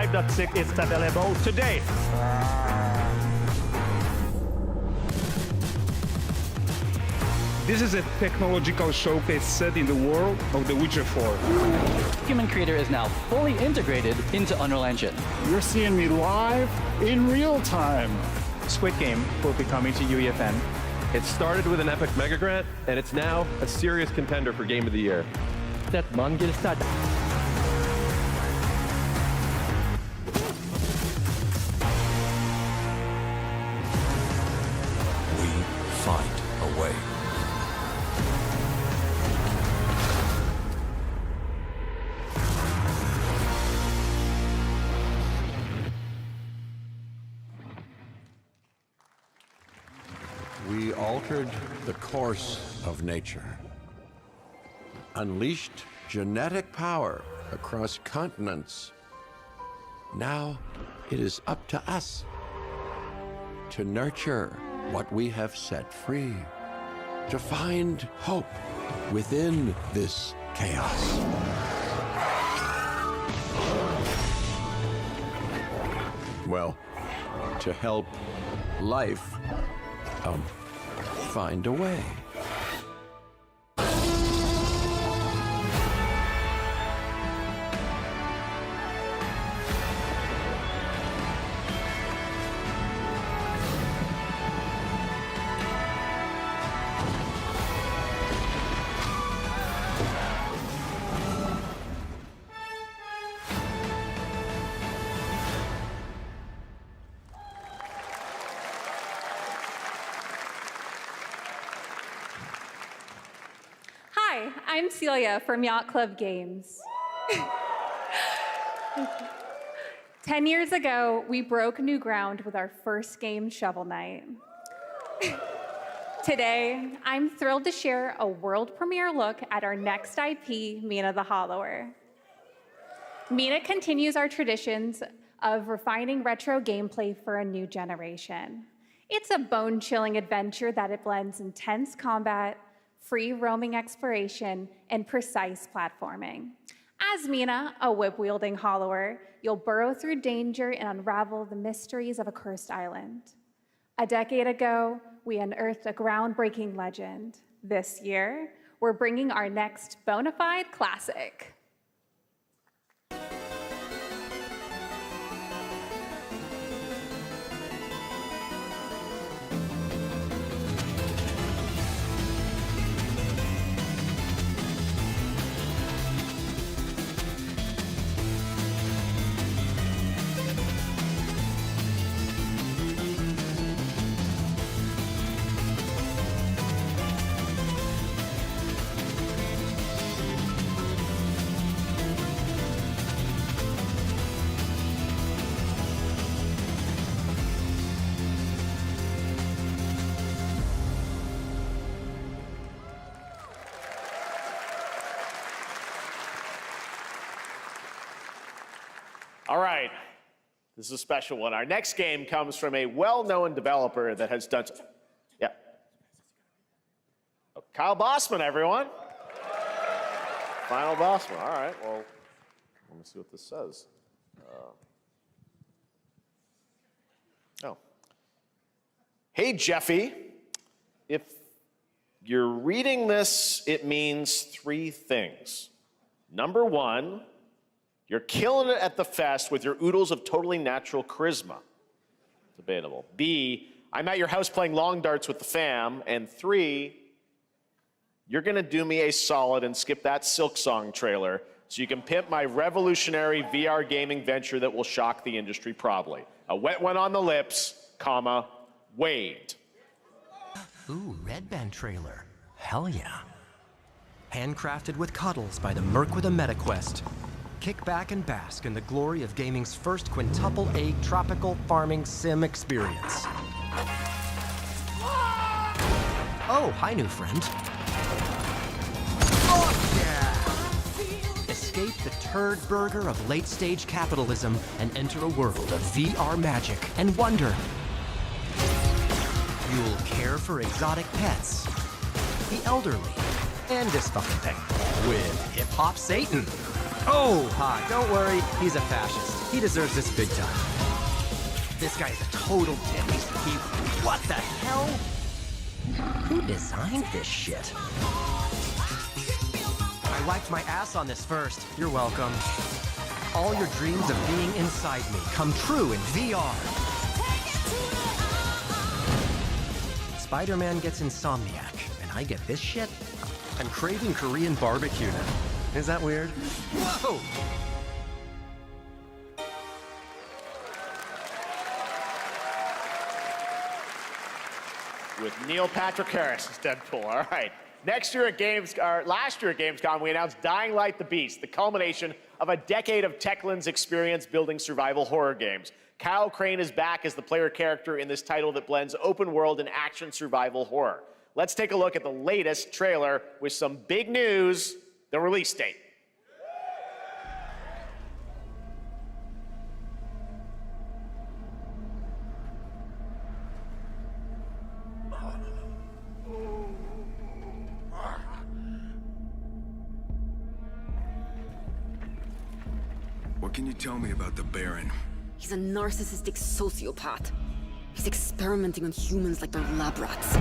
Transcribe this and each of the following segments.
5.6 is available today. This is a technological showcase set in the world of The Witcher 4. Human Creator is now fully integrated into Unreal Engine. You're seeing me live in real time. Squid Game will be coming to UEFN. It started with an epic mega grant, and it's now a serious contender for Game of the Year. We find a way. We altered the course of nature, unleashed genetic power across continents. Now it is up to us to nurture what we have set free, to find hope within this chaos. Well, to help life find a way. Hi, I'm Celia from Yacht Club Games. 10 years ago, we broke new ground with our first game, Shovel Knight. Today, I'm thrilled to share a world premiere look at our next IP, Mina the Hollower. Mina continues our traditions of refining retro gameplay for a new generation. It's a bone-chilling adventure that it blends intense combat, free roaming exploration, and precise platforming. As Mina, a whip-wielding hollower, you'll burrow through danger and unravel the mysteries of a cursed island. A decade ago, we unearthed a groundbreaking legend. This year, we're bringing our next bona fide classic. All right, this is a special one. Our next game comes from a well-known developer that has done, yeah. Oh, Kyle Bossman, everyone. Final Bossman, all right, well, let me see what this says. Oh. Hey, Jeffy, if you're reading this, it means three things. Number one, you're killing it at the fest with your oodles of totally natural charisma. Debatable. B, I'm at your house playing long darts with the fam. And three, you're gonna do me a solid and skip that Silk Song trailer so you can pimp my revolutionary VR gaming venture that will shock the industry probably. A wet one on the lips, comma, Wade. Ooh, Red Band trailer. Hell yeah. Handcrafted with cuddles by the Merc with a MetaQuest. Kick back and bask in the glory of gaming's first quintuple A tropical farming sim experience. Oh, hi, new friend. Oh, yeah! Escape the turd burger of late-stage capitalism and enter a world of VR magic and wonder. You'll care for exotic pets, the elderly, and this fucking thing with Hip Hop Satan. Oh, don't worry. He's a fascist. He deserves this big time. This guy is a total dick. What the hell? Who designed this shit? I wiped my ass on this first. You're welcome. All your dreams of being inside me come true in VR. Spider-Man gets Insomniac, and I get this shit? I'm craving Korean barbecue now. Is that weird? Whoa! With Neil Patrick Harris as Deadpool. All right. Last year at Gamescom, we announced Dying Light: The Beast, the culmination of a decade of Techland's experience building survival horror games. Kyle Crane is back as the player character in this title that blends open world and action survival horror. Let's take a look at the latest trailer with some big news, the release date. What can you tell me about the Baron? He's a narcissistic sociopath. He's experimenting on humans like they're lab rats.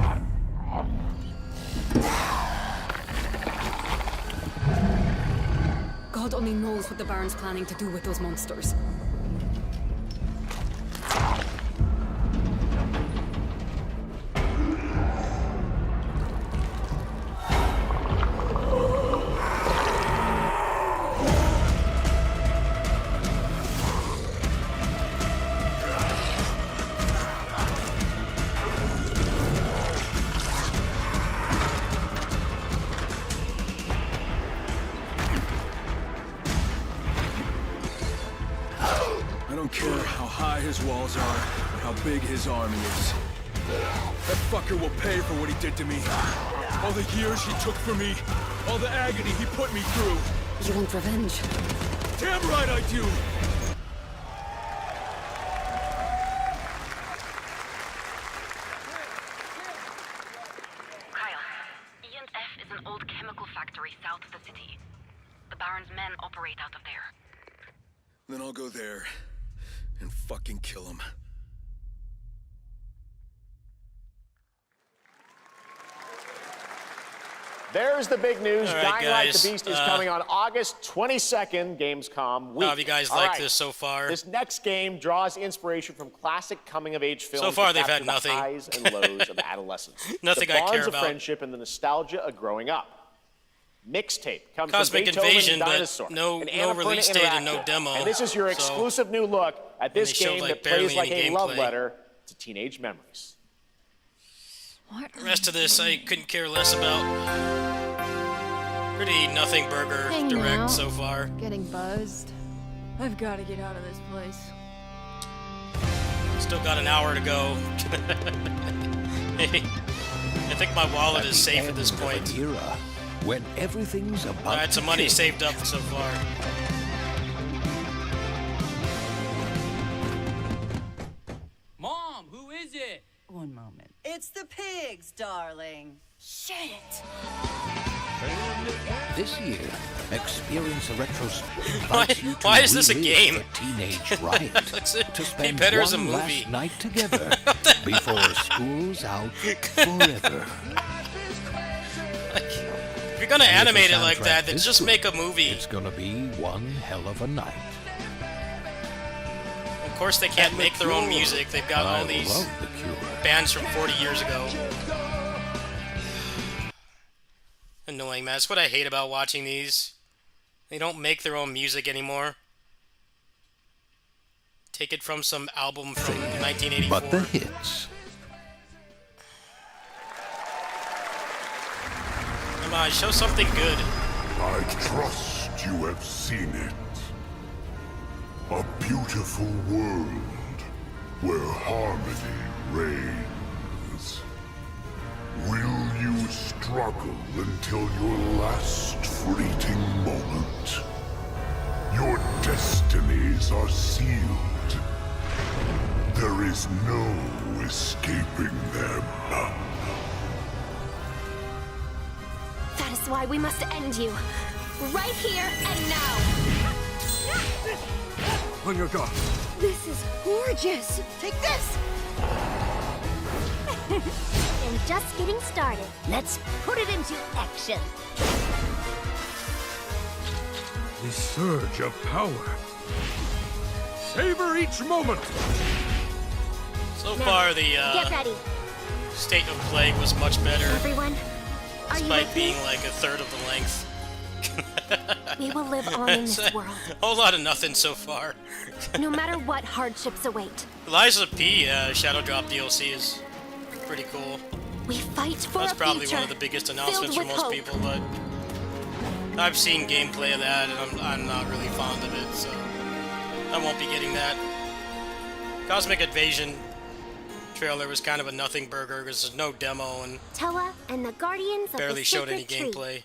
God only knows what the Baron's planning to do with those monsters. I don't care how high his walls are or how big his army is. That fucker will pay for what he did to me. All the years he took from me. All the agony he put me through. You want revenge? Damn right I do! Kyle, E&F is an old chemical factory south of the city. The Baron's men operate out of there. Then I'll go there and fucking kill him. There's the big news. All right, Dying Light: guys, The Beast is coming on August 22nd, Gamescom week. How have you guys All liked right. this so far? This next game draws inspiration from classic coming-of-age films. So far, that they've capture had nothing. The highs and lows of adolescence. Nothing the I bonds care of about. friendship and the nostalgia of growing up. Mixtape comes Cosmic from Beethoven Invasion, and but Dinosaur. no an release Annapurna date and no Interactive. demo, And this is your so- exclusive new look at this they showed, game like, that plays barely like any a love gameplay. letter to teenage memories. The rest of this I couldn't care less about. Pretty nothing burger Hanging direct out, so far. Getting buzzed. I've got to get out of this place. Still got an hour to go. I think my wallet is safe at this point. An era when everything's about I had some money to saved up so far. Mom, who is it? One moment. It's the pigs, darling. Shit! This year, experience a retrospective. Why is this a game? Teenage riot to Be spend better one as a movie. last night together before school's out forever. If you're gonna animate it like that, then just make a movie. It's gonna be one hell of a night. Of course, they can't make their own music. They've got all these love The Cure. bands from 40 years ago. Annoying, man. That's what I hate about watching these. They don't make their own music anymore. Take it from some album from 1984. But the hits. Come on, show something good. I trust you have seen it. A beautiful world where harmony reigns. Will you struggle until your last fleeting moment? Your destinies are sealed. There is no escaping them. That is why we must end you. Right here and now. On your guard. This is gorgeous. Take this. And just getting started. Let's put it into action. The surge of power. Savor each moment. So far, the Get ready. state of play was much better, Everyone, are you despite with being me? like a third of the length. We will live on in this world, A whole lot of nothing so far. no matter what hardships await. Liza P. Shadow Drop DLC is pretty cool. We fight for That's a probably future one of the biggest announcements for filled with most hope. people, but I've seen gameplay of that, and I'm not really fond of it, so I won't be getting that. Cosmic Invasion trailer was kind of a nothing burger because there's no demo and Toa and the Guardians of barely the showed Sacred any Tree. gameplay.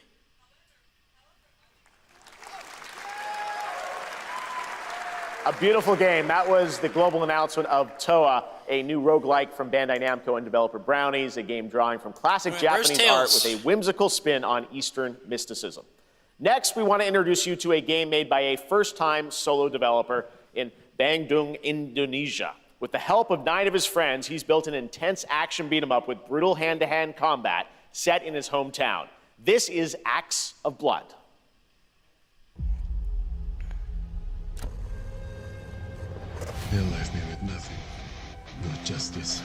A beautiful game. That was the global announcement of Toa, a new roguelike from Bandai Namco and developer Brownies, a game drawing from classic Where's Japanese art Tails? with a whimsical spin on Eastern mysticism. Next, we want to introduce you to a game made by a first-time solo developer in Bandung, Indonesia. With the help of 9 of his friends, he's built an intense action beat-em-up with brutal hand-to-hand combat set in his hometown. This is Acts of Blood. They left me with nothing. No justice,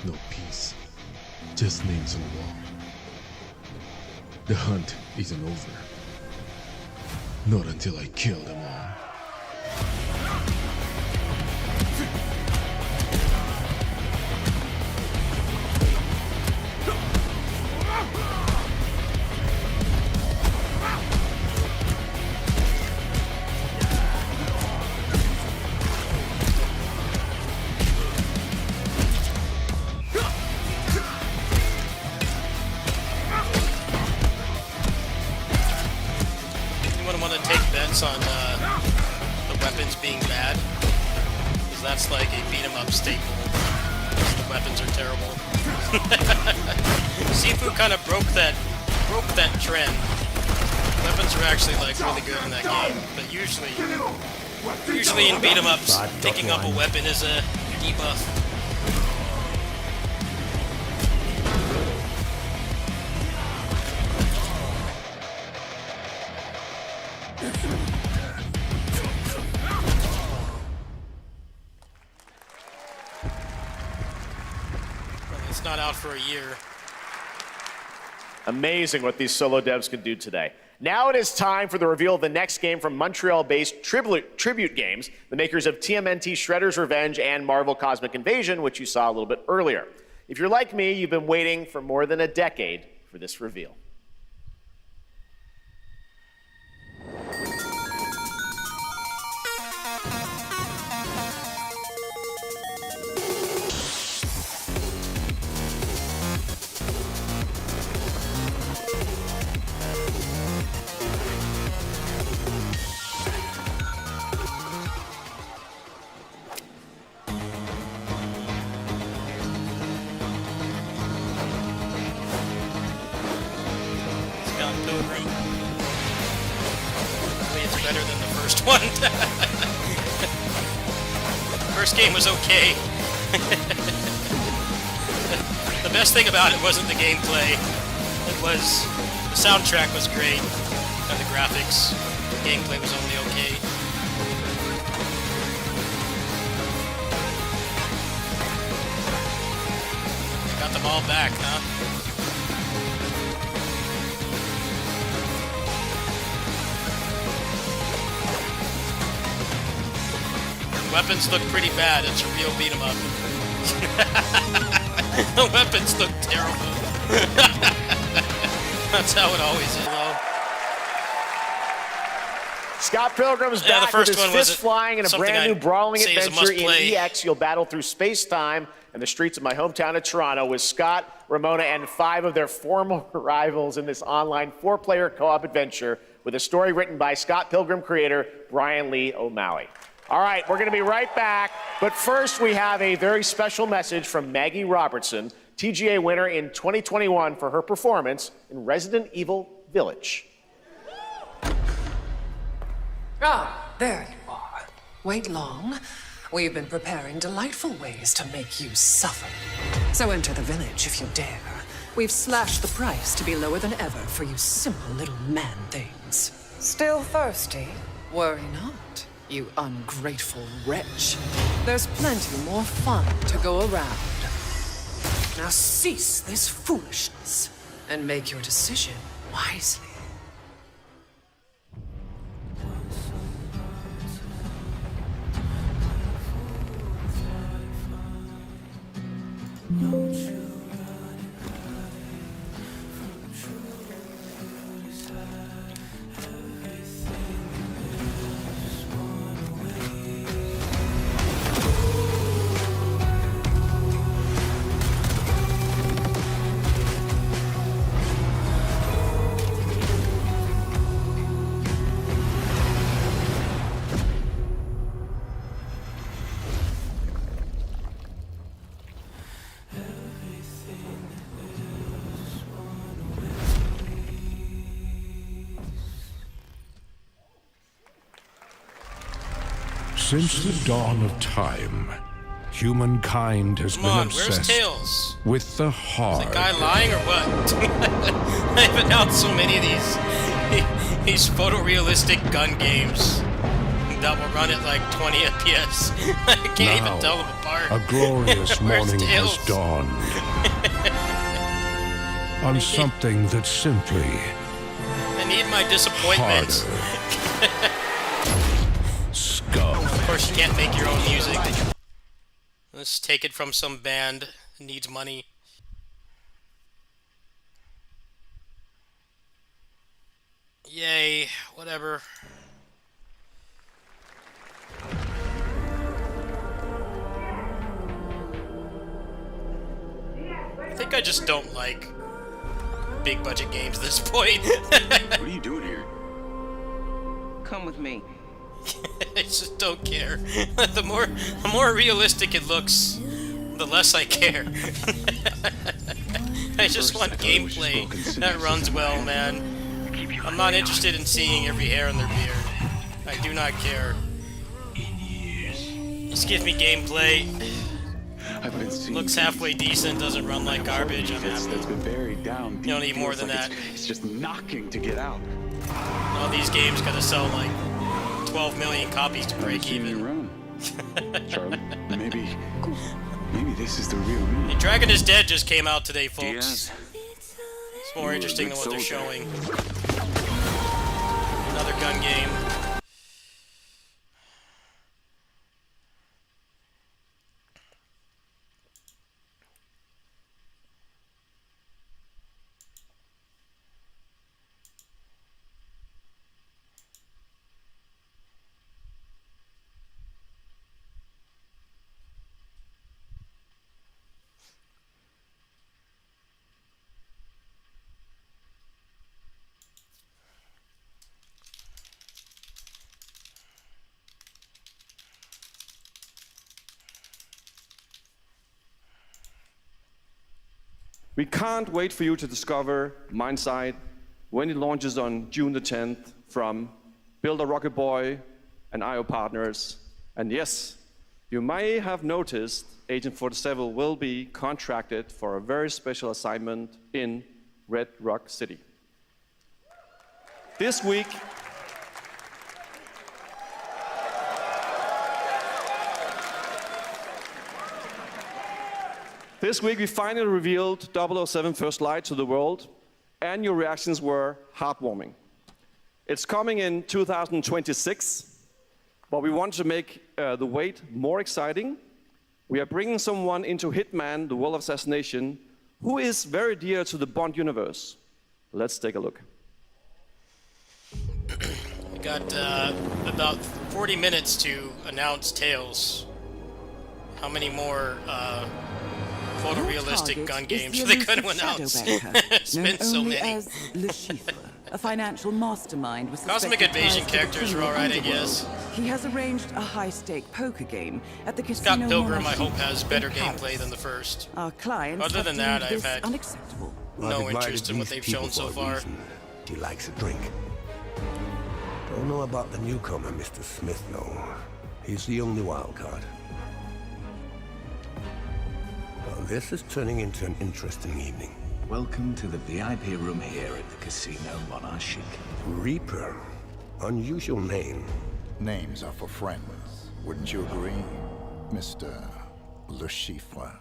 no peace, just names on the wall. The hunt isn't over. Not until I kill them all. Anyone want to take bets on the weapons being bad? Because that's like a beat-em-up staple. The weapons are terrible. Sifu kind of broke that trend. Weapons are actually like really good in that game, but usually in beat-em-ups, picking up a weapon is a debuff. It's not out for a year. Amazing what these solo devs can do today. Now it is time for the reveal of the next game from Montreal-based Tribute Games, the makers of TMNT Shredder's Revenge and Marvel Cosmic Invasion, which you saw a little bit earlier. If you're like me, you've been waiting for more than a decade for this reveal. Scott Pilgrim. Hopefully it's better than the first one. First game was okay. The best thing about it wasn't the gameplay. It was the soundtrack was great, and the graphics. The gameplay was only okay. Got them all back, huh? Weapons look pretty bad. It's a real beat 'em up. The weapons look terrible. That's how it always is, though. Scott Pilgrim's Yeah, the back first with his one fist wasn't flying in a something brand new I'd brawling say is a adventure in must-play. EX. You'll battle through space-time and the streets of my hometown of Toronto with Scott, Ramona, and 5 of their former rivals in this online 4-player co-op adventure with a story written by Scott Pilgrim creator Brian Lee O'Malley. All right, we're going to be right back, but first we have a very special message from Maggie Robertson, TGA winner in 2021 for her performance in Resident Evil Village. Ah, There you are. Wait long. We've been preparing delightful ways to make you suffer. So enter the village if you dare. We've slashed the price to be lower than ever for you simple little man things. Still thirsty? Worry not, you ungrateful wretch. There's plenty more fun to go around. Now cease this foolishness and make your decision wisely. Since the dawn of time, humankind has been obsessed with the hard. Is the guy lying or what? I've announced so many of these photorealistic gun games that will run at like 20 FPS. I can't even tell them apart. A glorious morning Tails? has dawned on something that simply I need my disappointments. Of course, you can't make your own music. Let's take it from some band that needs money. Yay, whatever. I think I just don't like big budget games at this point. What are you doing here? Come with me. I just don't care. The more realistic it looks, the less I care. I just want gameplay that runs well, man. I'm not interested in seeing every hair in their beard. I do not care. Just give me gameplay. Looks halfway decent, doesn't run like garbage. I'm happy. That's been buried down. You don't need more than that. It's just knocking to get out. All these games gotta sell like 12 million copies to break even. Charlie, maybe this is the real me. Hey, Dragon is Dead just came out today, folks. It's more interesting than what they're showing. Another gun game. We can't wait for you to discover Mindside when it launches on June the 10th from Builder Rocket Boy and IO partners. And yes, you may have noticed Agent 47 will be contracted for a very special assignment in Red Rock City. This week, we finally revealed 007 First Light to the world, and your reactions were heartwarming. It's coming in 2026, but we want to make the wait more exciting. We are bringing someone into Hitman, the World of Assassination, who is very dear to the Bond universe. Let's take a look. We got about 40 minutes to announce Tails. How many more photorealistic gun games they could have announced? It's been so many. As Le Chiffre, a financial mastermind with Cosmic Invasion characters are alright, I guess. He has arranged a high-stake poker game at the casino. Scott Pilgrim, I hope, has better gameplay than the first. Our clients Other than that, I've had unacceptable. no interest in what they've shown so far. He likes a drink. Don't know about the newcomer, Mr. Smith, no. He's the only wild card. Well, this is turning into an interesting evening. Welcome to the VIP room here at the Casino Monarchique. Reaper. Unusual name. Names are for friends. Wouldn't you agree, Mr. Le Chiffre?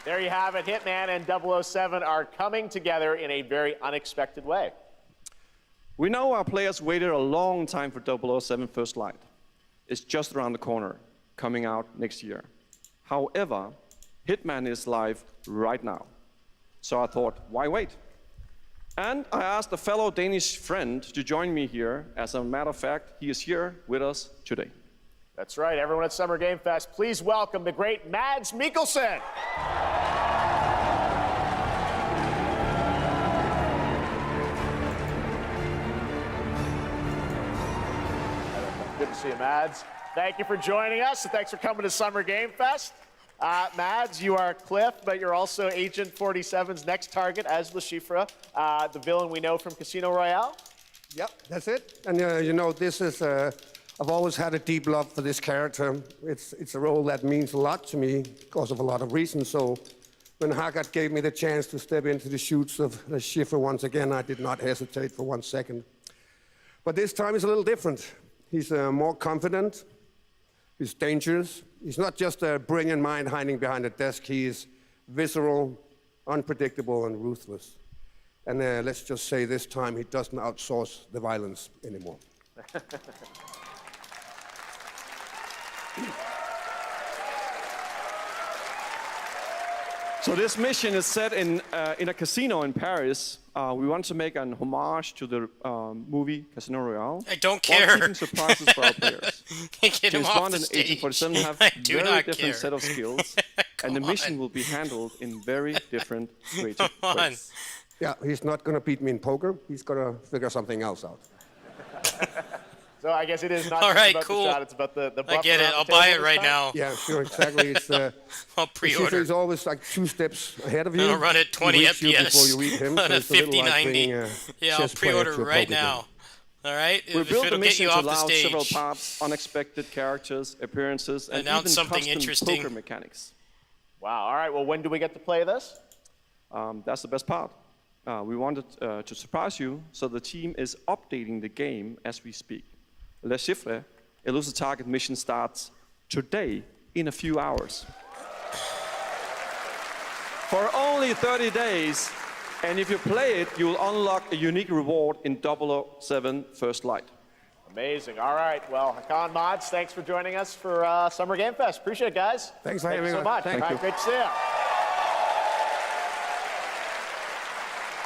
There you have it. Hitman and 007 are coming together in a very unexpected way. We know our players waited a long time for 007 First Light. It's just around the corner, coming out next year. However, Hitman is live right now. So I thought, why wait? And I asked a fellow Danish friend to join me here. As a matter of fact, he is here with us today. That's right, everyone at Summer Game Fest, please welcome the great Mads Mikkelsen. Good to see you, Mads. Thank you for joining us, and thanks for coming to Summer Game Fest. Mads, you are Cliff, but you're also Agent 47's next target as Le Chiffre, the villain we know from Casino Royale. Yep, that's it. And you know, this is, I've always had a deep love for this character. It's a role that means a lot to me because of a lot of reasons. So when Haggard gave me the chance to step into the shoes of Le Chiffre once again, I did not hesitate for 1 second. But this time is a little different. He's more confident. He's dangerous. He's not just a brilliant mind hiding behind a desk. He is visceral, unpredictable, and ruthless. And let's just say this time he doesn't outsource the violence anymore. So this mission is set in a casino in Paris. We want to make an homage to the movie Casino Royale. I don't while care. keeping surprises for our players. Get him James off Bond the and stage. Agent 47 have I do very not different care. set of skills, and the mission will be handled in very different creative Come on. ways. Yeah, he's not going to beat me in poker. He's going to figure something else out. So I guess it is not All just right, about cool. the shot, it's about the I get it. I'll buy it right now. Yeah, sure, exactly. It's, I'll pre-order. He's always like 2 steps ahead of you. I'll run it 20 He reads you FPS before you read him. on So a it's a little like 5090. being a Yeah, I'll chess player pre-order to a right poker game. now. All right? We If built the it'll get mission you to off the allow several stage. parts, unexpected characters, appearances, and Announce even something custom interesting. poker mechanics. Wow, all right, well, when do we get to play this? That's the best part. We wanted to surprise you, so the team is updating the game as we speak. Le Chiffre, Elusive Target mission starts today in a few hours. For only 30 days, and if you play it, you will unlock a unique reward in 007 First Light. Amazing. All right. Well, Hakan Mods, thanks for joining us for Summer Game Fest. Appreciate it, guys. Thanks for Thank having you so us. much. Thank All right, you. great to see you.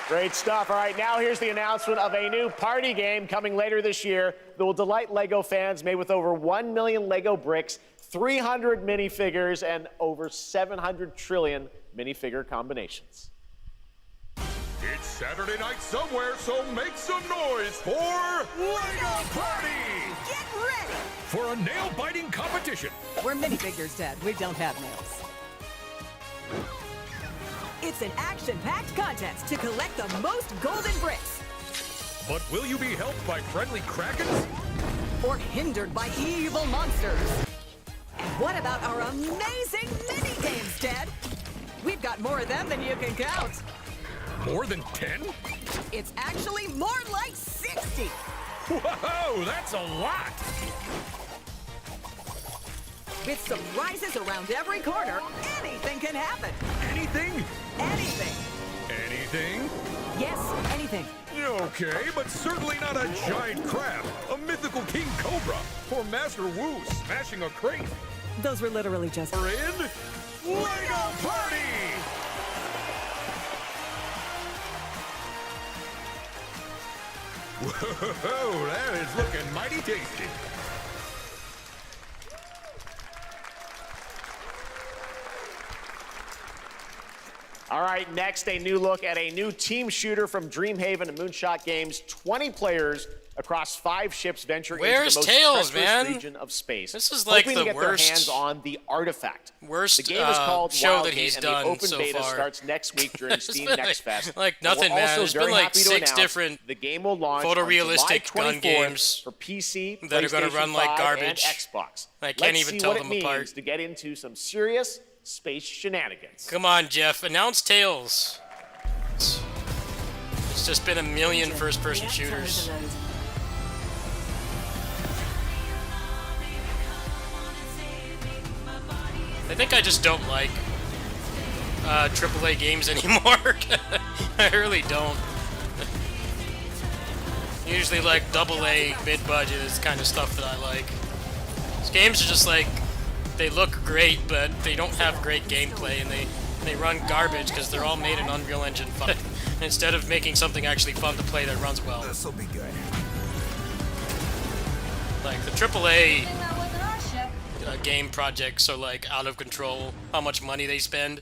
Great stuff. All right, now here's the announcement of a new party game coming later this year that will delight LEGO fans, made with over 1 million LEGO bricks, 300 minifigures, and over 700 trillion minifigure combinations. It's Saturday night somewhere, so make some noise for LEGO Party! Get ready! For a nail-biting competition. We're minifigures, Dad. We don't have nails. It's an action-packed contest to collect the most golden bricks. But will you be helped by friendly krakens? Or hindered by evil monsters. And what about our amazing mini-games, Dad? We've got more of them than you can count. More than 10? It's actually more like 60. Whoa, that's a lot! With surprises around every corner, anything can happen. Anything? Anything. Anything? Yes, anything. Okay, but certainly not a giant crab, a mythical king cobra, or Master Wu smashing a crate. Those were literally just... We're in LEGO Party! Whoa, that is looking mighty tasty. All right, next, a new look at a new team shooter from Dreamhaven and Moonshot Games. 20 players across 5 ships venture into the most Tails, treacherous region of space. This is like hoping to the get worst, their hands on the artifact. Worst the game is called show that Wildgate, he's and done the open so beta far. starts next week during Steam Next Fest. Like And nothing, we're man. also There's been very like happy to 6 announce different the game will launch photorealistic on July gun 24th games for PC, that are going PlayStation to run like 5, garbage. and Xbox. I can't Let's even see tell what them it apart. means to get into some serious space shenanigans. Come on, Jeff. Announce Tails. It's just been a million first-person shooters. I think I just don't like AAA games anymore. I really don't. Usually like AA, mid-budget is kind of stuff that I like. These games are just like, they look great, but they don't have great gameplay, and they run garbage because they're all made in Unreal Engine 5 instead of making something actually fun to play that runs well. This'll be good. Like the AAA game projects are like out of control, how much money they spend.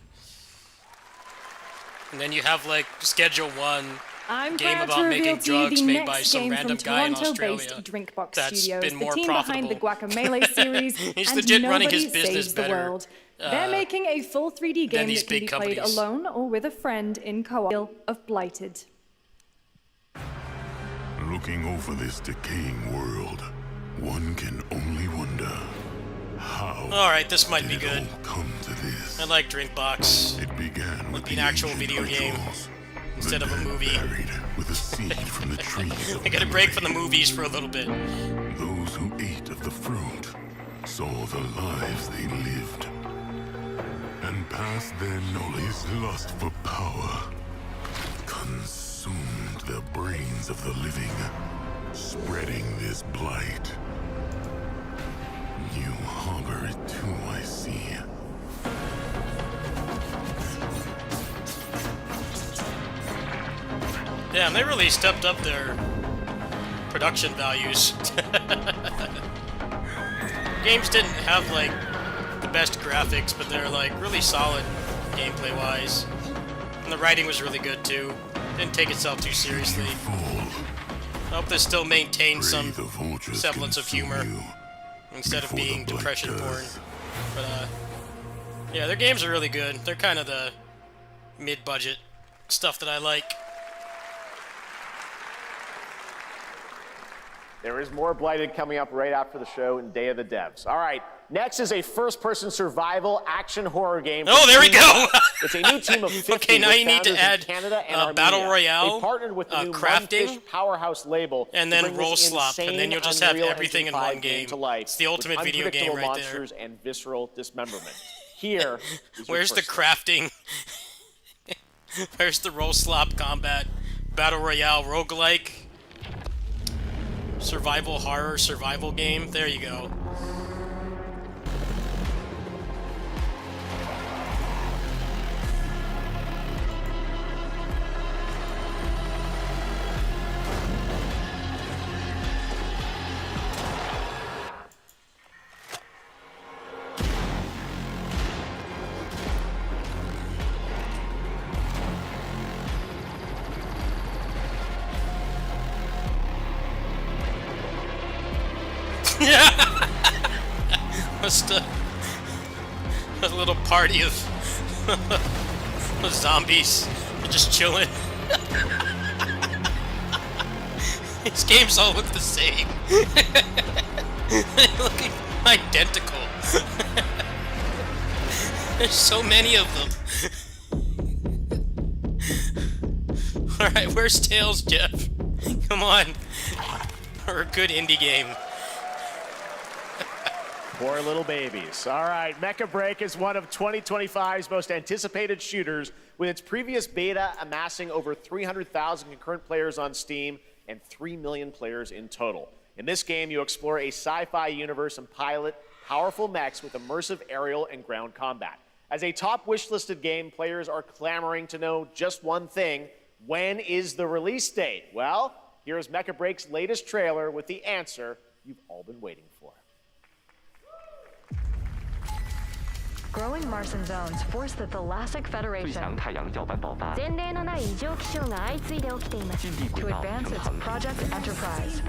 And then you have like Schedule 1, I'm game proud about to making reveal to you drugs the made by next some game random from guy in Toronto-based Australia Drinkbox that's Studios, been more the team behind the profitable. Guacamelee series, He's and legit running Nobody his business Saves the better, World. They're making a full 3D game these that can big be played companies. alone or with a friend in co-op of Blighted. Looking over this decaying world, one can only wonder how. Alright, this might be good. Come to this. I like Drinkbox. It began with an actual video game instead of a movie. With a seed from the trees. I get a break from the movies for a little bit. Those who ate of the fruit saw the lives they lived, and past their knowledge, lust for power consumed the brains of the living, spreading this blight. You harbor it too, I see. Damn, they really stepped up their production values. Games didn't have like the best graphics, but they're like really solid gameplay wise. And the writing was really good too. Didn't take itself too seriously. I hope this still maintains some semblance of humor instead of being depression porn. But yeah, their games are really good. They're kind of the mid-budget stuff that I like. There is more Blighted coming up right after the show in Day of the Devs. All right, next is a first-person survival action horror game. Oh, there we go! It's a new team of 50 okay, now you need to in add Canada and Battle Armenia. Royale, They partnered with the new crafting, Munfish Powerhouse label, and to then bring roll this slop, and then you'll just have Unreal everything Engine in 5 one game. to life, It's the ultimate with video game right monsters there. and visceral dismemberment. Here, is your Where's the first crafting? Where's the roll slop combat? Battle Royale roguelike? Survival horror survival game? There you go. Just a little party of zombies just chilling. These games all look the same. They're looking identical. There's so many of them. Alright, where's Tails, Jeff? Come on. Or a good indie game. Poor little babies. All right, Mecha Break is one of 2025's most anticipated shooters, with its previous beta amassing over 300,000 concurrent players on Steam and 3 million players in total. In this game, you explore a sci-fi universe and pilot powerful mechs with immersive aerial and ground combat. As a top wish-listed game, players are clamoring to know just one thing: when is the release date? Well, here's Mecha Break's latest trailer with the answer you've all been waiting for. Growing Martian zones force the Thalassic Federation to advance its Project Enterprise.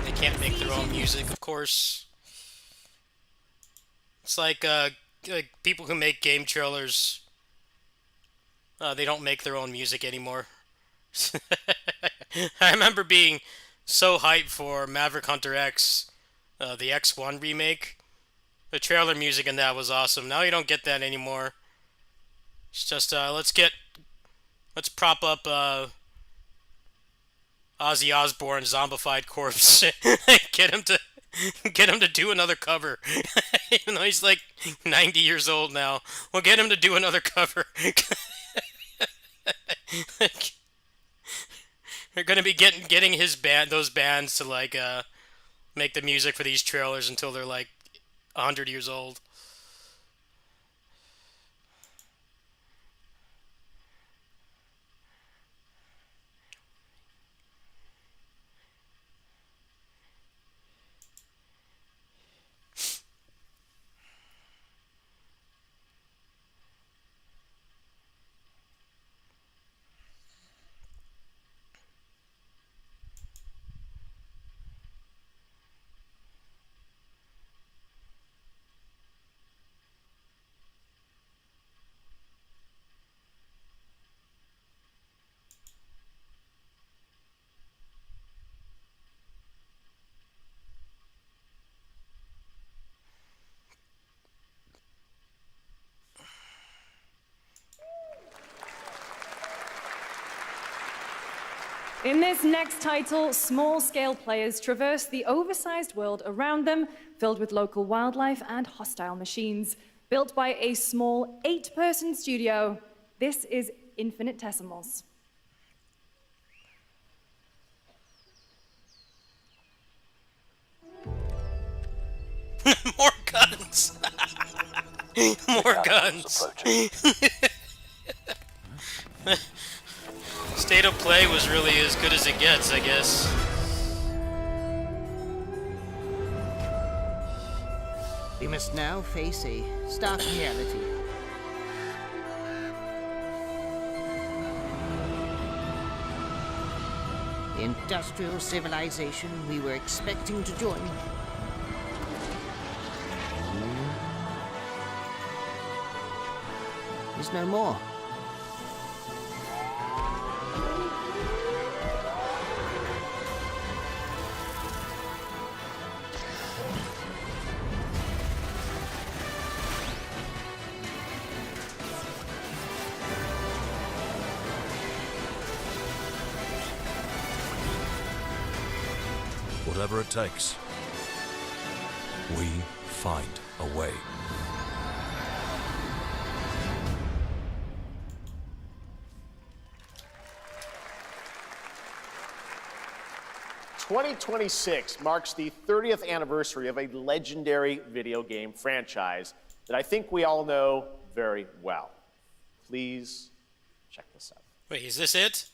They can't make their own music, of course. It's like people who make game trailers, they don't make their own music anymore. I remember being so hyped for Maverick Hunter X, the X1 remake. The trailer music in that was awesome. Now you don't get that anymore. It's just, let's prop up, Ozzy Osbourne's zombified corpse. Get him to do another cover. Even though he's like 90 years old now. We'll get him to do another cover. They're gonna be getting those bands to like make the music for these trailers until they're like 100 years old. In this next title, small-scale players traverse the oversized world around them, filled with local wildlife and hostile machines. Built by a small 8-person studio, this is Infinitesimals. More guns! More guns! State of play was really as good as it gets, I guess. We must now face a stark reality. The industrial civilization we were expecting to join is no more. Whatever it takes, we find a way. "2026 marks the 30th anniversary of a legendary video game franchise that I think we all know very well. Please check this out." Wait, is this it?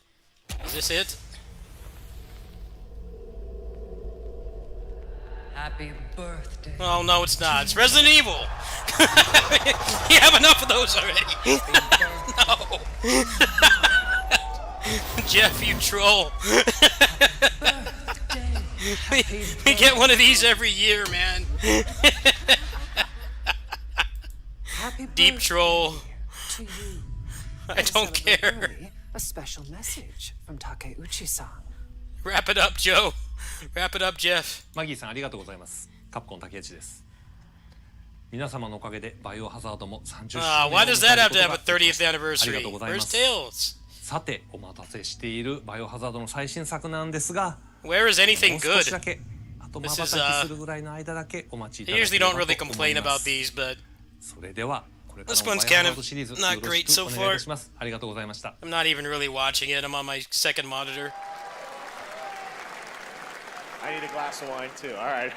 Is this it? Happy birthday. Oh, no, it's not. It's Resident Evil! You have enough of those already! No! Jeff, you troll! we get one of these every year, man. Deep troll. To you. I don't care. A special message from Takeuchi-san. Wrap it up, Joe. Wrap it up, Jeff. マギーさんありがとうございます。カプコン竹内です。皆様のおかげでバイオハザードも30周年を迎えることが why does that have to have a 30th ありが anniversary? とうございま Where's す。 Tails? さてお待たせしているバイオハザードの最新作なんですが、 Where is anything もう少しだけあと This 瞬 is, きするぐらいの間だけお待ちいた I だけ usually れば don't と really 思 complain いま about す。 these, but それではこれから this もバイオ one's ハ kind ザー of ドシリーズ not よろ great し so くお願いい far. たします。ありがとうございました。 I'm not even really watching it. I'm on my second monitor. I need a glass of wine too. All right.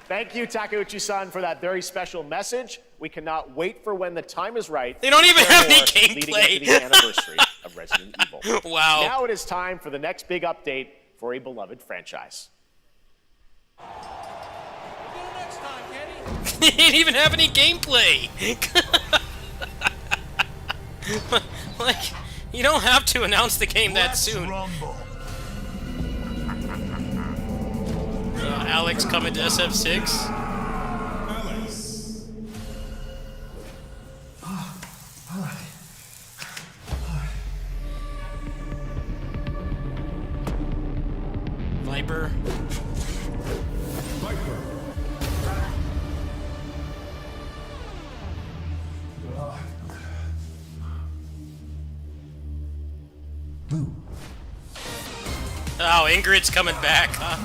Thank you, Takeuchi-san, for that very special message. We cannot wait for when the time is right. They don't even have any leading gameplay. into the anniversary of Resident Evil. Wow. Now it is time for the next big update for a beloved franchise. They didn't even have any gameplay. Like, you don't have to announce the game that soon. Alex coming to SF6. Viper. Oh, Ingrid's coming back, huh?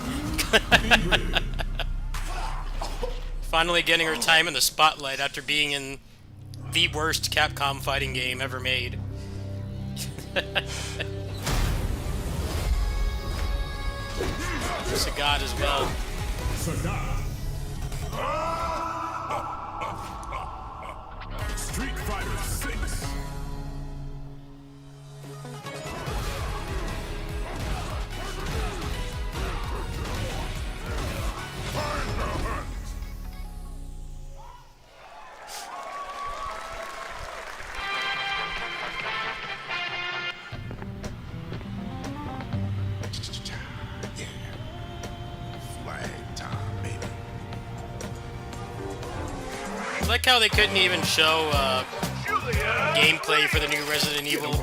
Finally getting her time in the spotlight after being in the worst Capcom fighting game ever made. Sagat as well. Street Fighter 6. I like how they couldn't even show gameplay for the new Resident Evil.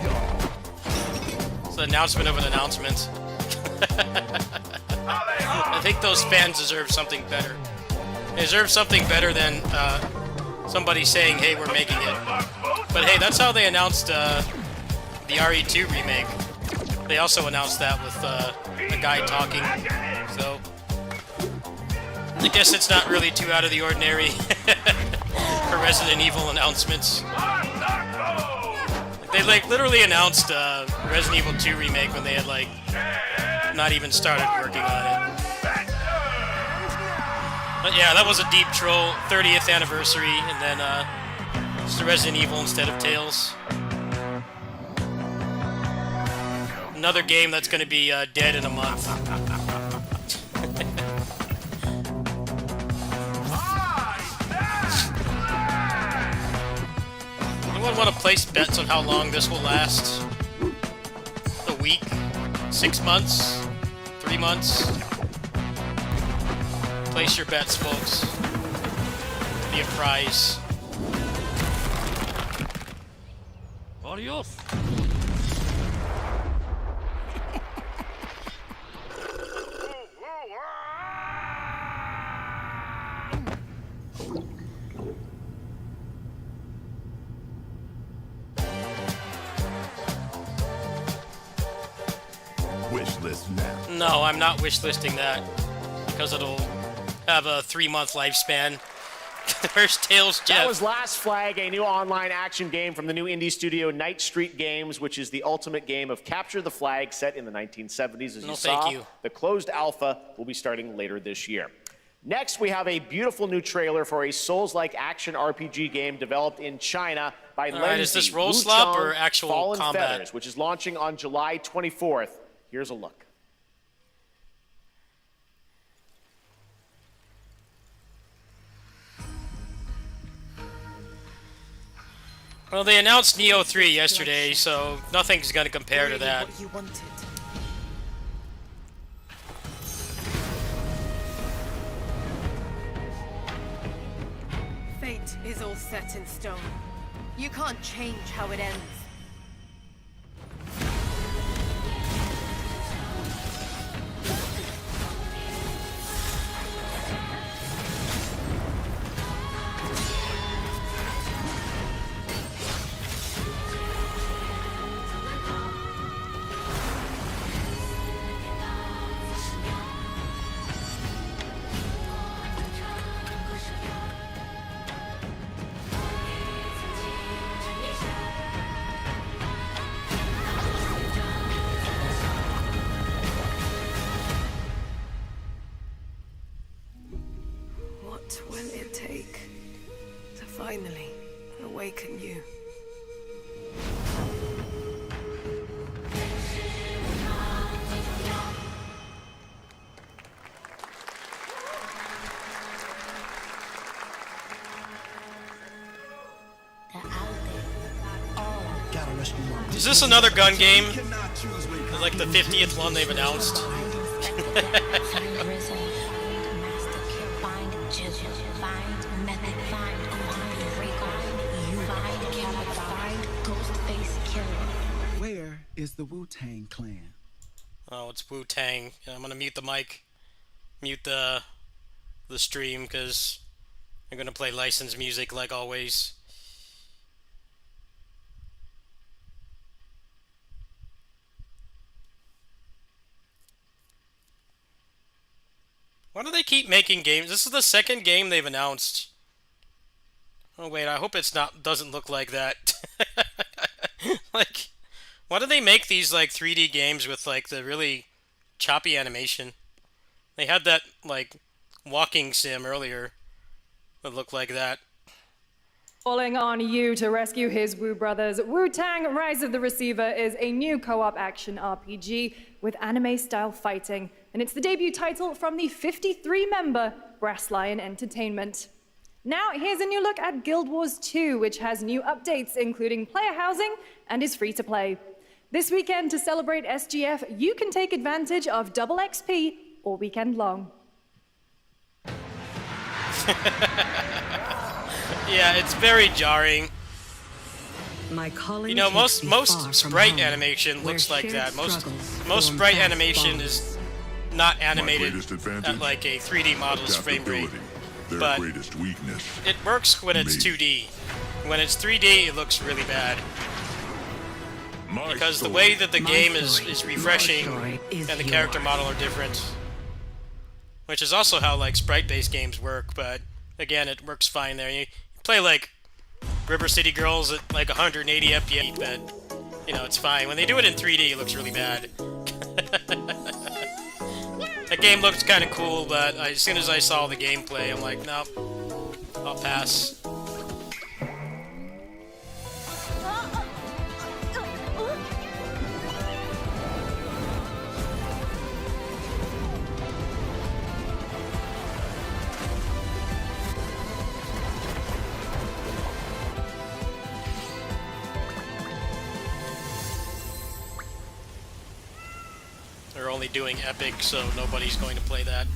It's the announcement of an announcement. I think those fans deserve something better. They deserve something better than somebody saying, hey, we're making it. But hey, that's how they announced the RE2 remake. They also announced that with a guy talking. So I guess it's not really too out of the ordinary for Resident Evil announcements. They like literally announced Resident Evil 2 remake when they had like not even started working on it. But yeah, that was a deep troll. 30th anniversary, and then just Resident Evil instead of Tales. Another game that's going to be dead in a month. Anyone want to place bets on how long this will last? A week? 6 months? 3 months? Place your bets, folks. Be a prize. Adios! Wishlist now. No, I'm not wishlisting that because it'll have a 3-month lifespan. Where's Tails Jeff? That was Last Flag, a new online action game from the new indie studio Night Street Games, which is the ultimate game of capture the flag set in the 1970s. As you saw, thank you. The closed alpha will be starting later this year. Next, we have a beautiful new trailer for a Souls-like action RPG game developed in China by All right, is this roll slop or actual Fallen combat? Feathers, which is launching on July 24th. Here's a look. Well, they announced Neo 3 yesterday, so nothing's going to compare to that. What you wanted. Fate is all set in stone. You can't change how it ends. What will it take to finally awaken you? Is this another gun game? Like the 50th one they've announced? Where is the Wu-Tang Clan? Oh, it's Wu-Tang. I'm gonna mute the mic, mute the stream, because I'm gonna play licensed music like always. Why do they keep making games? This is the second game they've announced. Oh wait, I hope it's not doesn't look like that. Like, why do they make these like 3D games with like the really choppy animation? They had that like walking sim earlier that looked like that. Calling on you to rescue his Wu brothers, Wu-Tang Rise of the Receiver is a new co-op action RPG with anime-style fighting, and it's the debut title from the 53-member Brass Lion Entertainment. Now, here's a new look at Guild Wars 2, which has new updates, including player housing, and is free to play. This weekend, to celebrate SGF, you can take advantage of double XP all weekend long. Yeah, it's very jarring. My you know, most sprite animation looks like that. Most sprite animation is not animated at like a 3D model's frame rate. But it works when it's 2D. When it's 3D, it looks really bad. Because the way that the game is refreshing and the character model are different. Which is also how like sprite-based games work, but again, it works fine there. You play like River City Girls at like 180 FPS, but you know, it's fine. When they do it in 3D, it looks really bad. That game looks kind of cool, but as soon as I saw the gameplay, I'm like, nope, I'll pass. They're only doing Epic, so nobody's going to play that.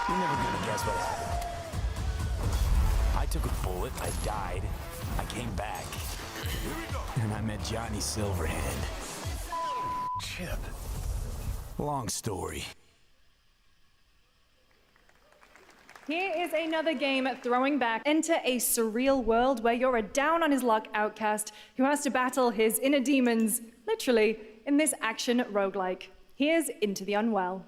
You're never gonna guess what happened. I took a bullet, I died, I came back, and I met Johnny Silverhand. Chip. Long story. Here is another game throwing back into a surreal world where you're a down-on-his-luck outcast who has to battle his inner demons, literally, in this action roguelike. Here's Into the Unwell.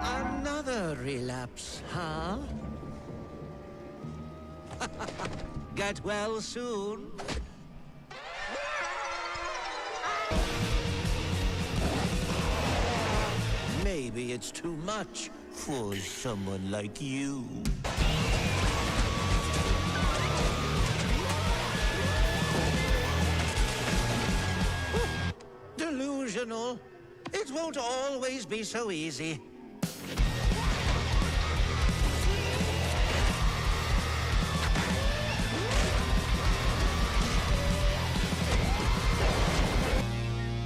Another relapse, huh? Get well soon. Maybe it's too much for someone like you. original. It won't always be so easy.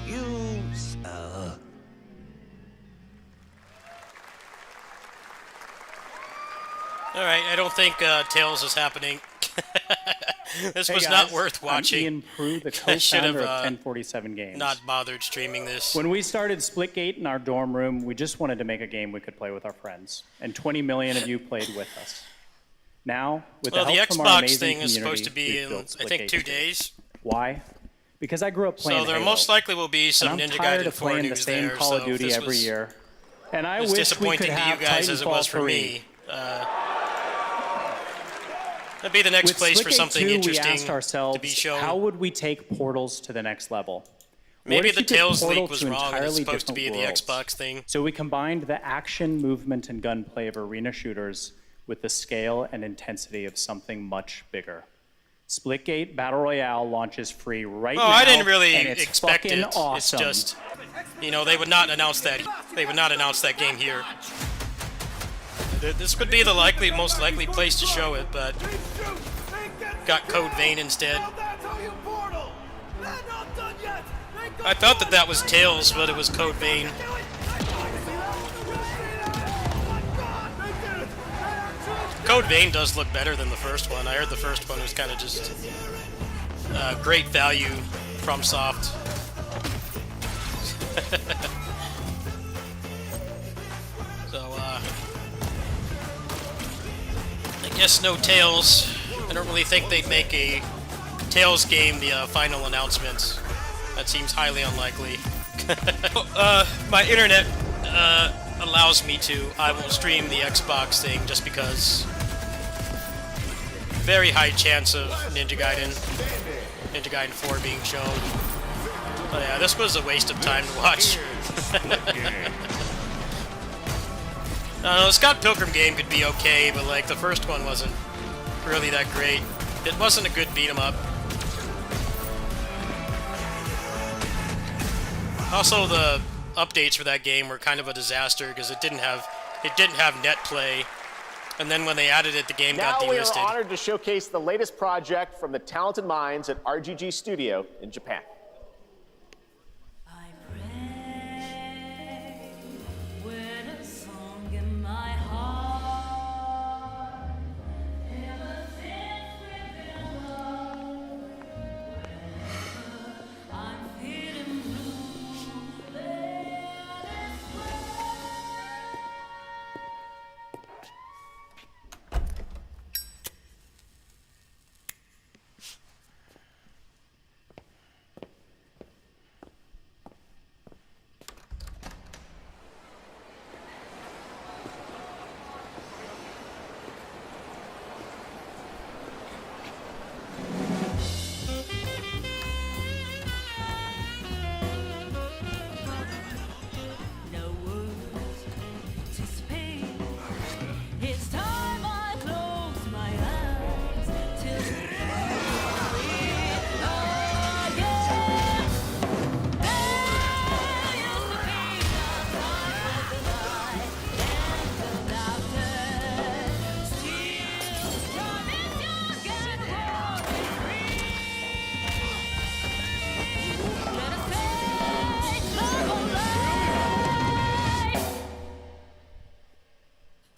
You, All right, I don't think Tails is happening. This was not worth watching. I'm Ian Prue, the I should co-founder have of 1047 Games. not bothered streaming this. When we started Splitgate in our dorm room, we just wanted to make a game we could play with our friends, and 20 million of you played with us. Now, with Well, the the help from our Xbox amazing thing is community, supposed to be we've in, built I think, Splitgate 2 together. days. Why? Because I grew up playing So there Halo, most likely will be some and I'm Ninja tired Gaiden of 4 playing the news same there, Call of so Duty this every was year. And I as wish we disappointing could to have you guys as it was Titanfall for 3. me. That'd be the next With place for Splitgate something 2, we interesting asked ourselves, to be shown. how would we take Portals to the next level? Maybe What if the you took Tails Portal leak was to wrong and it's entirely supposed to be different the worlds? Xbox thing. So we combined the action, movement, and gunplay of arena shooters with the scale and intensity of something much bigger. Splitgate Battle Royale launches free right now. Oh, I didn't really and it's expect fucking it. Awesome. It's just, you know, they would not announce that. They would not announce that game here. This would be the most likely place to show it, but got Code Vein instead. I thought that was Tails, but it was Code Vein. Code Vein does look better than the first one. I heard the first one was kind of just great value from Soft. So, I guess no Tails. I don't really think they'd make a Tails game the final announcement. That seems highly unlikely. My internet allows me to. I will stream the Xbox thing just because. Very high chance of Ninja Gaiden 4 being shown. But yeah, this was a waste of time to watch. The Scott Pilgrim game could be okay, but like the first one wasn't really that great. It wasn't a good beat 'em up. Also, the updates for that game were kind of a disaster because it didn't have net play, and then when they added it, the game got Now we are delisted. honored to showcase the latest project from the talented minds at RGG Studio in Japan.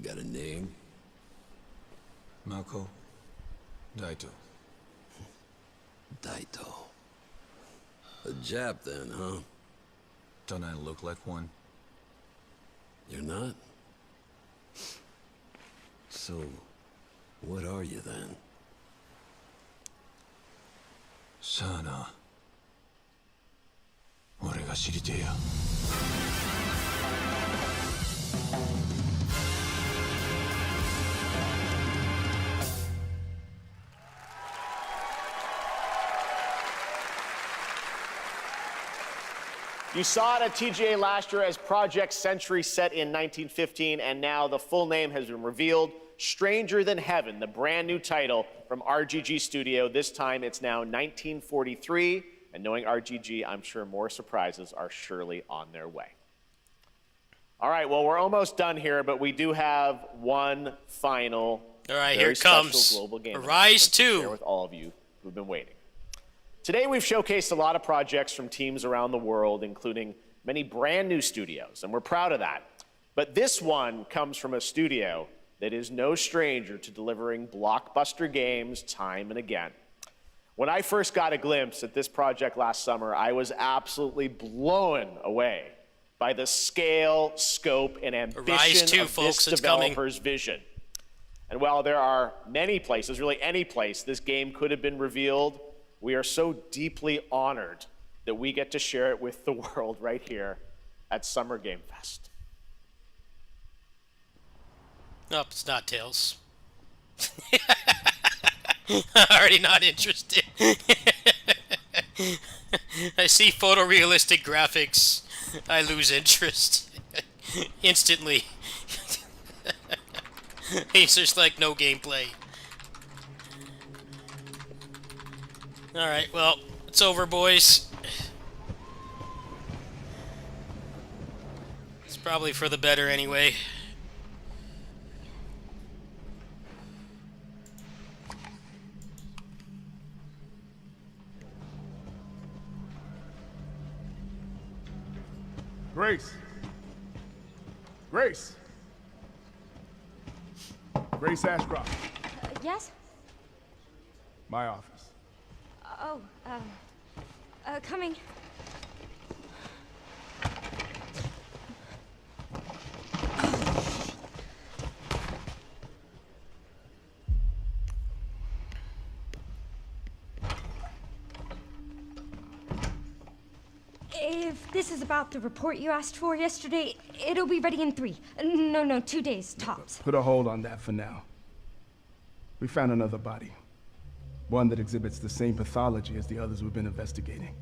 Got a name? Mako Daito. Daito. A Jap then, huh? Don't I look like one? You're not? So, what are you then? さあな。俺が知りてえや。You saw it at TGA last year as Project Century set in 1915, and now the full name has been revealed. Stranger Than Heaven, the brand new title from RGG Studio. This time it's now 1943, And knowing RGG, I'm sure more surprises are surely on their way. All right, well, we're almost done here, but we do have one final, all right, very here comes special global game Rise 2 to share with all of you who've been waiting. Today, we've showcased a lot of projects from teams around the world, including many brand new studios, and we're proud of that. But this one comes from a studio that is no stranger to delivering blockbuster games time and again. When I first got a glimpse at this project last summer, I was absolutely blown away by the scale, scope, and ambition Rise 2, of folks, this it's coming. developer's vision. And while there are many places, really any place, this game could have been revealed, we are so deeply honored that we get to share it with the world right here at Summer Game Fest. Nope, it's not Tails. Already not interested. I see photorealistic graphics. I lose interest instantly. It's just like no gameplay. Alright, well, it's over, boys. It's probably for the better anyway. Grace. Grace. Grace Ashcroft. Yes? My office. Oh, coming. If this is about the report you asked for yesterday, it'll be ready in 3. No, 2 days, tops. Put a hold on that for now. We found another body. One that exhibits the same pathology as the others we've been investigating.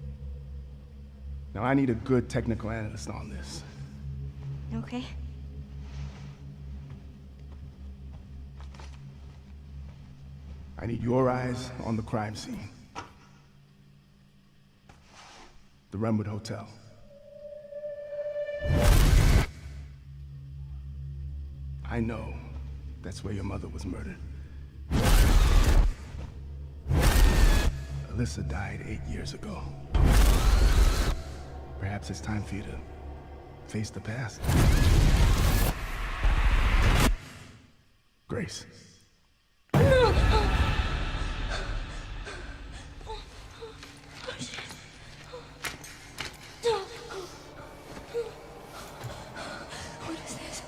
Now, I need a good technical analyst on this. Okay. I need your eyes on the crime scene. The Renwood Hotel. I know that's where your mother was murdered. Alyssa died 8 years ago. Perhaps it's time for you to face the past. Grace. What is this?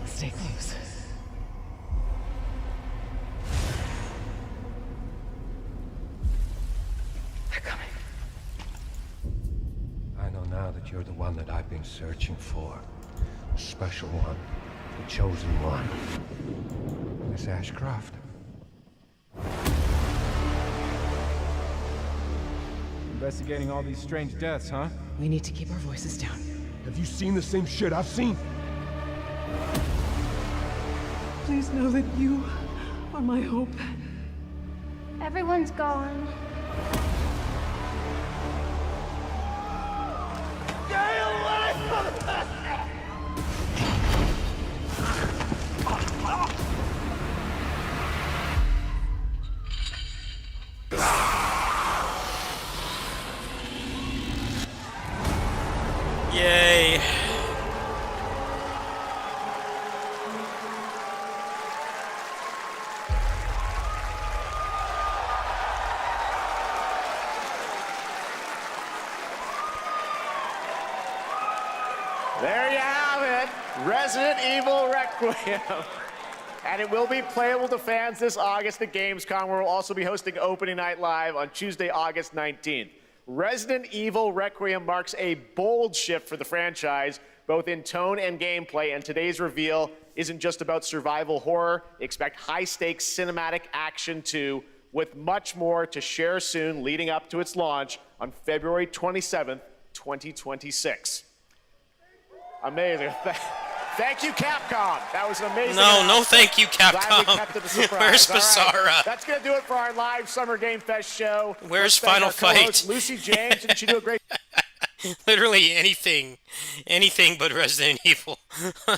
Stay close. They're coming. I know now that you're the one that I've been searching for. The special one. The chosen one. Miss Ashcroft. Investigating all these strange deaths, huh? We need to keep our voices down. Have you seen the same shit I've seen? Please know that you are my hope. Everyone's gone. Yay. There you have it, Resident Evil Requiem. And it will be playable to fans this August at Gamescom, where we'll also be hosting Opening Night Live on Tuesday, August 19th. Resident Evil Requiem marks a bold shift for the franchise, both in tone and gameplay, and today's reveal isn't just about survival horror. Expect high-stakes cinematic action too, with much more to share soon leading up to its launch on February 27th, 2026. Amazing. Thank you, Capcom. That was an amazing. No, thank you, Glad we Capcom. kept it a surprise. Where's All right, Basara? that's going to do it for our live Summer Game Fest show. Where's Let's thank Final our co-host, Fight? Lucy James, and she do a great. Literally anything but Resident Evil.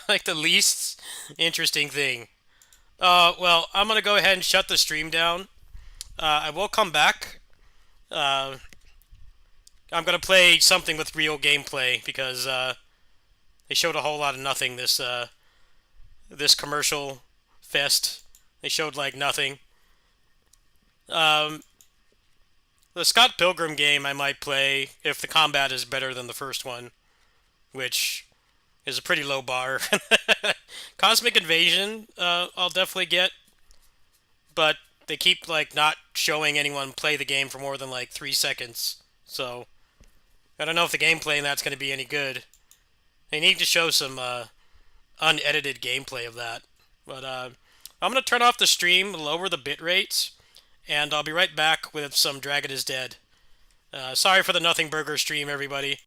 Like the least interesting thing. Well, I'm gonna go ahead and shut the stream down. I will come back. I'm gonna play something with real gameplay because they showed a whole lot of nothing this this commercial fest. They showed like nothing. The Scott Pilgrim game I might play if the combat is better than the first one, which is a pretty low bar. Cosmic Invasion, I'll definitely get, but they keep like not showing anyone play the game for more than like 3 seconds. So I don't know if the gameplay in that's going to be any good. They need to show some unedited gameplay of that. But I'm going to turn off the stream, lower the bit rates, and I'll be right back with some Dragon is Dead. Sorry for the Nothing Burger stream, everybody.